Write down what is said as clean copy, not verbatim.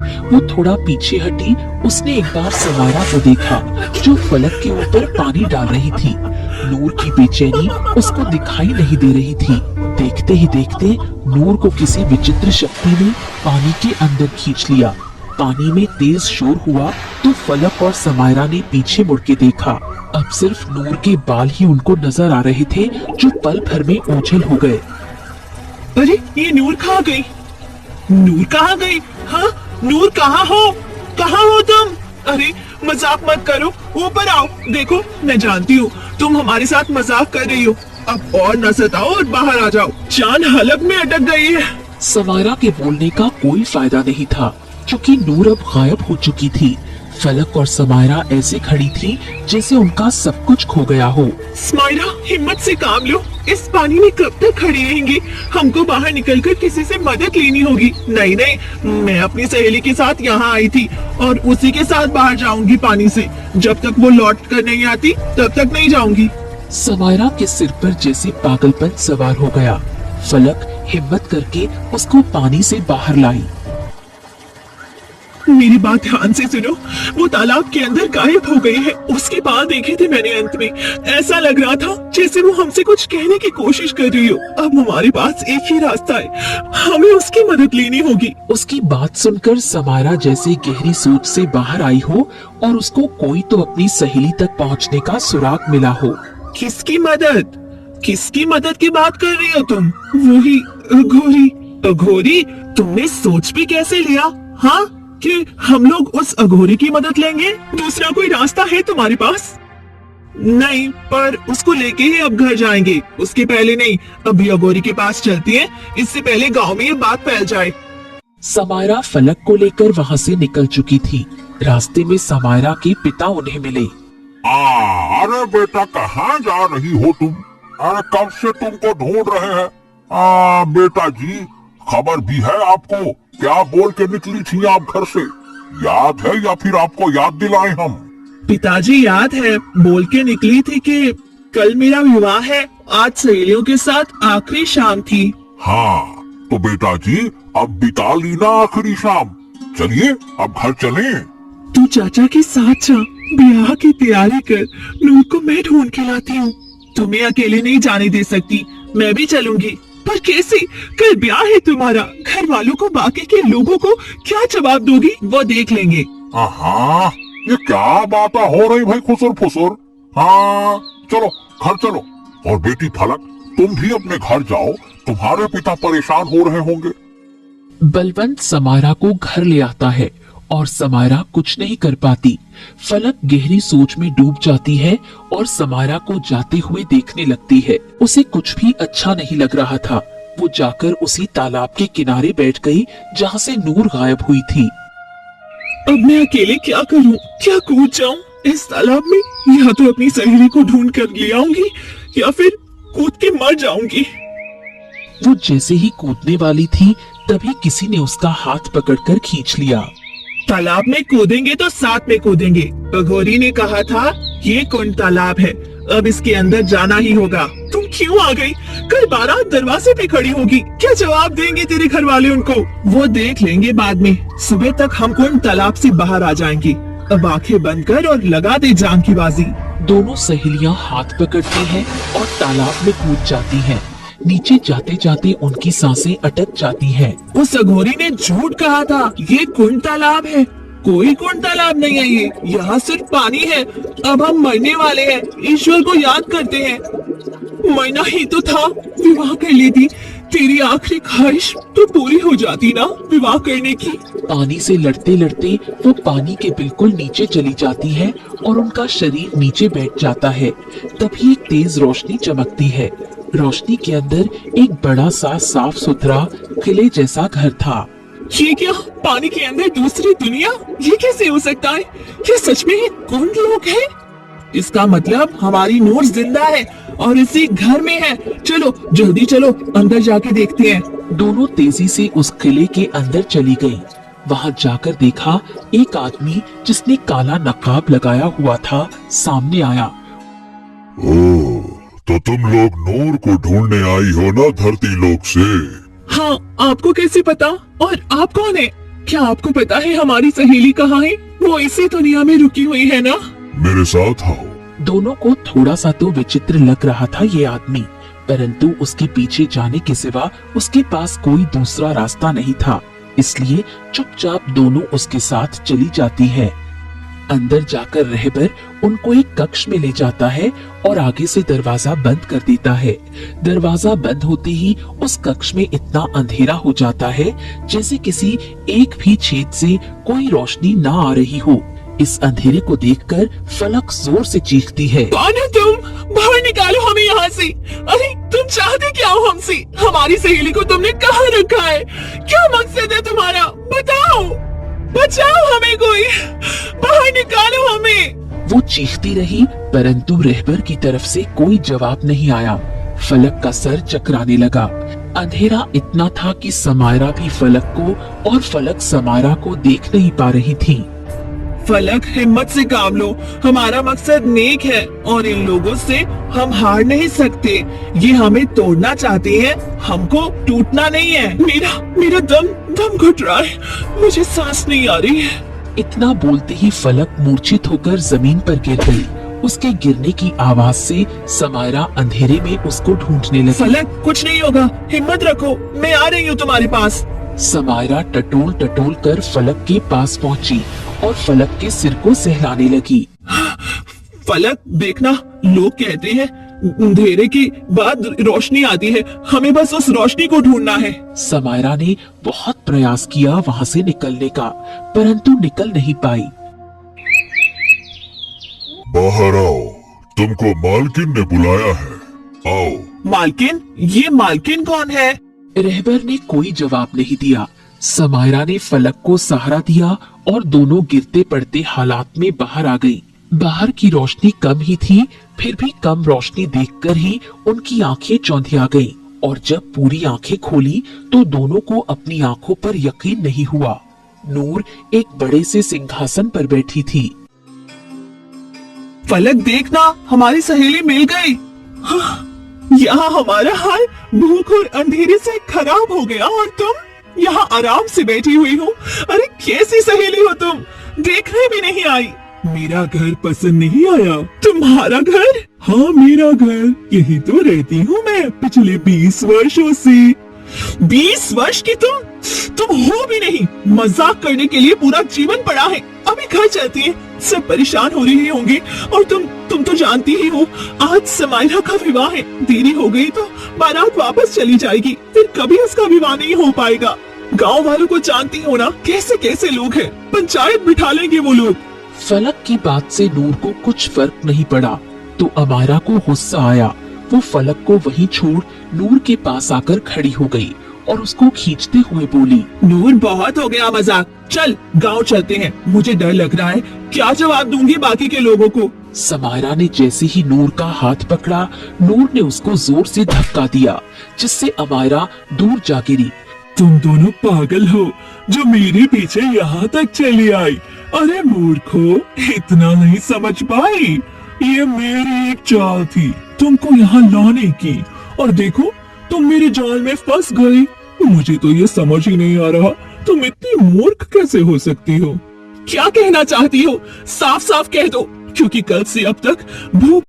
वो थोड़ा पीछे हटी। उसने एक बार समायरा को देखा जो फलक के ऊपर पानी डाल रही थी। नूर की बेचैनी उसको दिखाई नहीं दे रही थी। देखते ही देखते नूर को किसी विचित्र शक्ति ने पानी के अंदर खींच लिया। पानी में तेज शोर हुआ तो फलक और समायरा ने पीछे मुड़ के देखा। अब सिर्फ नूर के बाल ही उनको नजर आ रहे थे जो पल भर में ओझल हो गए। अरे ये नूर कहाँ गई? नूर कहाँ गई? हाँ नूर कहाँ हो? कहाँ हो तुम? अरे मजाक मत करो, ऊपर आओ। देखो मैं जानती हूँ तुम हमारे साथ मजाक कर रही हो। अब और न सताओ और बाहर आ जाओ, जान हलक में अटक गई है। समायरा के बोलने का कोई फायदा नहीं था क्योंकि नूर अब गायब हो चुकी थी। फलक और समायरा ऐसे खड़ी थी जैसे उनका सब कुछ खो गया हो। समायरा हिम्मत से काम लो, इस पानी में कब तक खड़ी रहेंगी? हमको बाहर निकलकर किसी से मदद लेनी होगी। नहीं नहीं, मैं अपनी सहेली के साथ यहाँ आई थी और उसी के साथ बाहर जाऊंगी पानी से। जब तक वो लौट कर नहीं आती तब तक नहीं जाऊंगी। समायरा के सिर पर जैसे पागलपन सवार हो गया। फलक हिम्मत करके उसको पानी से बाहर लाई। मेरी बात ध्यान से सुनो, वो तालाब के अंदर गायब हो गई है। उसके बाल देखे थे मैंने अंत में। ऐसा लग रहा था जैसे वो हमसे कुछ कहने की कोशिश कर रही हो। अब हमारे पास एक ही रास्ता है, हमें उसकी मदद लेनी होगी। उसकी बात सुनकर समायरा जैसे गहरी सोच से बाहर आई हो और उसको कोई तो अपनी सहेली तक पहुंचने का सुराग मिला हो। किसकी मदद? किसकी मदद की बात कर रही हो तुम? वही अघोरी। अघोरी? तुमने सोच भी कैसे लिया हाँ कि हम लोग उस अघोरी की मदद लेंगे? दूसरा कोई रास्ता है तुम्हारे पास? नहीं, पर उसको लेके ही अब घर जाएंगे। उसके पहले नहीं, अभी अघोरी के पास चलती हैं, इससे पहले गांव में ये बात फैल जाए। समायरा फलक को लेकर वहाँ से निकल चुकी थी। रास्ते में समायरा के पिता उन्हें मिले। अरे बेटा कहाँ जा रही हो तुम? अरे कब से तुमको ढूंढ रहे हैं। बेटा जी खबर भी है आपको? क्या बोल के निकली थी आप घर से? याद है या फिर आपको याद दिलाएं हम? पिताजी याद है, बोल के निकली थी कि कल मेरा विवाह है। आज सहेलियों के साथ आखिरी शाम थी। हाँ तो बेटा जी अब बिता ली ना आखिरी शाम। चलिए अब घर चलें। तू चाचा के साथ जा, ब्याह की तैयारी कर। नूर को मैं ढूंढ के लाती हूँ। तुम्हें अकेले नहीं जाने दे सकती, मैं भी चलूंगी। पर कैसे? कल ब्याह है तुम्हारा। घर वालों को, बाकी के लोगों को क्या जवाब दोगी वो देख लेंगे। हाँ ये क्या बातें हो रही भाई खुसुर फुसुर। हाँ चलो घर चलो। और बेटी फलक तुम भी अपने घर जाओ, तुम्हारे पिता परेशान हो रहे होंगे। बलवंत समायरा को घर ले आता है और समायरा कुछ नहीं कर पाती। फलक गहरी सोच में डूब जाती है और समायरा को जाते हुए देखने लगती है। उसे कुछ भी अच्छा नहीं लग रहा था। वो जाकर उसी तालाब के किनारे बैठ गई जहाँ से नूर गायब हुई थी। अब मैं अकेले क्या करूं? क्या कूद जाऊं इस तालाब में? या तो अपनी सहेली को ढूंढ कर ले आऊंगी या फिर कूद के मर जाऊंगी। वो जैसे ही कूदने वाली थी तभी किसी ने उसका हाथ पकड़कर खींच लिया। तालाब में कूदेंगे तो साथ में कूदेंगे। अघोरी ने कहा था ये कुंड तालाब है, अब इसके अंदर जाना ही होगा। तुम क्यों आ गई? कल 12 दरवाजे पे खड़ी होगी। क्या जवाब देंगे तेरे घर वाले उनको? वो देख लेंगे बाद में। सुबह तक हम कुंड तालाब से बाहर आ जाएंगे। अब आंखें बंद कर और लगा दे जान की बाजी। दोनों सहेलियां हाथ पकड़ती हैं और तालाब में कूद जाती हैं। नीचे जाते जाते उनकी सांसें अटक जाती हैं। उस अघोरी ने झूठ कहा था, ये कुंड तालाब है। कोई कुंड तालाब नहीं है ये, यहाँ सिर्फ पानी है। अब हम मरने वाले हैं, ईश्वर को याद करते हैं। मरना ही तो था, विवाह कर लेती। तेरी आखिरी ख्वाहिश तो पूरी हो जाती ना विवाह करने की। पानी से लड़ते लड़ते वो पानी के बिल्कुल नीचे चली जाती है और उनका शरीर नीचे बैठ जाता है। तभी एक तेज रोशनी चमकती है। रोशनी के अंदर एक बड़ा सा साफ सुथरा किले जैसा घर था। ये क्या? पानी के अंदर दूसरी दुनिया? ये कैसे हो सकता है? क्या सच में ये कुंड लोग हैं? इसका मतलब हमारी नूर जिंदा है और इसी घर में है। चलो जल्दी चलो, अंदर जाके देखते हैं। दोनों तेजी से उस किले के अंदर चली गईं। वहां जाकर देखा एक आदमी जिसने काला नकाब लगाया हुआ था सामने आया। ओह, तो तुम लोग नूर को ढूंढने आई हो ना धरती लोक से? हाँ, आपको कैसे पता? और आप कौन है? क्या आपको पता है हमारी सहेली कहाँ है? वो इसी दुनिया में रुकी हुई है ना? मेरे साथ आओ। दोनों को थोड़ा सा तो विचित्र लग रहा था ये आदमी, परंतु उसके पीछे जाने के सिवा उसके पास कोई दूसरा रास्ता नहीं था, इसलिए चुपचाप दोनों उसके साथ चली जाती है। अंदर जाकर रहबर उनको एक कक्ष में ले जाता है और आगे से दरवाजा बंद कर देता है। दरवाजा बंद होते ही उस कक्ष में इतना अंधेरा हो जाता है जैसे किसी एक भी छेद से कोई रोशनी ना आ रही हो। इस अंधेरे को देखकर फलक जोर से चीखती है, कौन है तुम? बाहर निकालो हमें यहाँ से। अरे तुम चाहते क्या हो हमसे? हमारी सहेली को तुमने कहाँ रखा है? क्या मकसद है तुम्हारा? बताओ, बचाओ हमें कोई, बाहर निकालो हमें। वो चीखती रही परंतु रहबर की तरफ से कोई जवाब नहीं आया। फलक का सर चकराने लगा। अंधेरा इतना था कि समायरा भी फलक को और फलक समायरा को देख नहीं पा रही थी। फलक हिम्मत से काम लो, हमारा मकसद नेक है और इन लोगों से हम हार नहीं सकते। ये हमें तोड़ना चाहते हैं, हमको टूटना नहीं है। मेरा दम घुट रहा है, मुझे सांस नहीं आ रही है। इतना बोलते ही फलक मूर्छित होकर जमीन पर गिर गई। उसके गिरने की आवाज से समायरा अंधेरे में उसको ढूंढने लगी। फलक कुछ नहीं होगा, हिम्मत रखो, मैं आ रही हूँ तुम्हारे पास। समायरा टटोल टटोल कर फलक के पास पहुंची और फलक के सिर को सहलाने लगी। फलक देखना, लोग कहते हैं अंधेरे के बाद रोशनी आती है, हमें बस उस रोशनी को ढूंढना है। समायरा ने बहुत प्रयास किया वहाँ से निकलने का, परंतु निकल नहीं पाई। बाहर आओ, तुमको मालकिन ने बुलाया है, आओ। मालकिन? ये मालकिन कौन है? रहबर ने कोई जवाब नहीं दिया। समायरा ने फलक को सहारा दिया और दोनों गिरते पड़ते हालात में बाहर आ गई। बाहर की रोशनी कम ही थी, फिर भी कम रोशनी देखकर ही उनकी आंखें चौंधिया गईं और जब पूरी आंखें खोली तो दोनों को अपनी आंखों पर यकीन नहीं हुआ। नूर एक बड़े से सिंहासन पर बैठी थी। फलक देखना, हमारी सहेली मिल गई। हाँ, यहाँ हमारा हाल भूख और अंधेरे से खराब हो गया और तुम यहाँ आराम से बैठी हुई हो। अरे कैसी सहेली हो तुम, देखने भी नहीं आई। मेरा घर पसंद नहीं आया? तुम्हारा घर? हाँ मेरा घर, यही तो रहती हूँ मैं पिछले 20 वर्षों से। 20 वर्ष की तुम हो भी नहीं। मजाक करने के लिए पूरा जीवन पड़ा है। अभी घर चलती है, सब परेशान हो रहे होंगे और तुम तो जानती ही हो आज समायरा का विवाह है। देरी हो गई तो बारात वापस चली जाएगी, फिर कभी उसका विवाह नहीं हो पाएगा। गांव वालों को जानती हो ना कैसे कैसे लोग हैं, पंचायत बिठा लेंगे वो लोग। फलक की बात से नूर को कुछ फर्क नहीं पड़ा तो अमायरा को गुस्सा आया। वो फलक को वहीं छोड़ नूर के पास आकर खड़ी हो गई और उसको खींचते हुए बोली, नूर बहुत हो गया मजाक, चल गांव चलते हैं। मुझे डर लग रहा है, क्या जवाब दूंगी बाकी के लोगों को। समायरा ने जैसे ही नूर का हाथ पकड़ा, नूर ने उसको जोर से धक्का दिया जिससे अमायरा दूर जा गिरी। तुम दोनों पागल हो जो मेरे पीछे यहाँ तक चली आई। अरे मूर्खो, इतना नहीं समझ पाई? ये मेरी एक चाल थी तुमको यहाँ लाने की, और देखो तुम मेरे जाल में फंस गई। मुझे तो ये समझ ही नहीं आ रहा तुम इतनी मूर्ख कैसे हो सकती हो। क्या कहना चाहती हो? साफ साफ कह दो, क्योंकि कल से अब तक भूख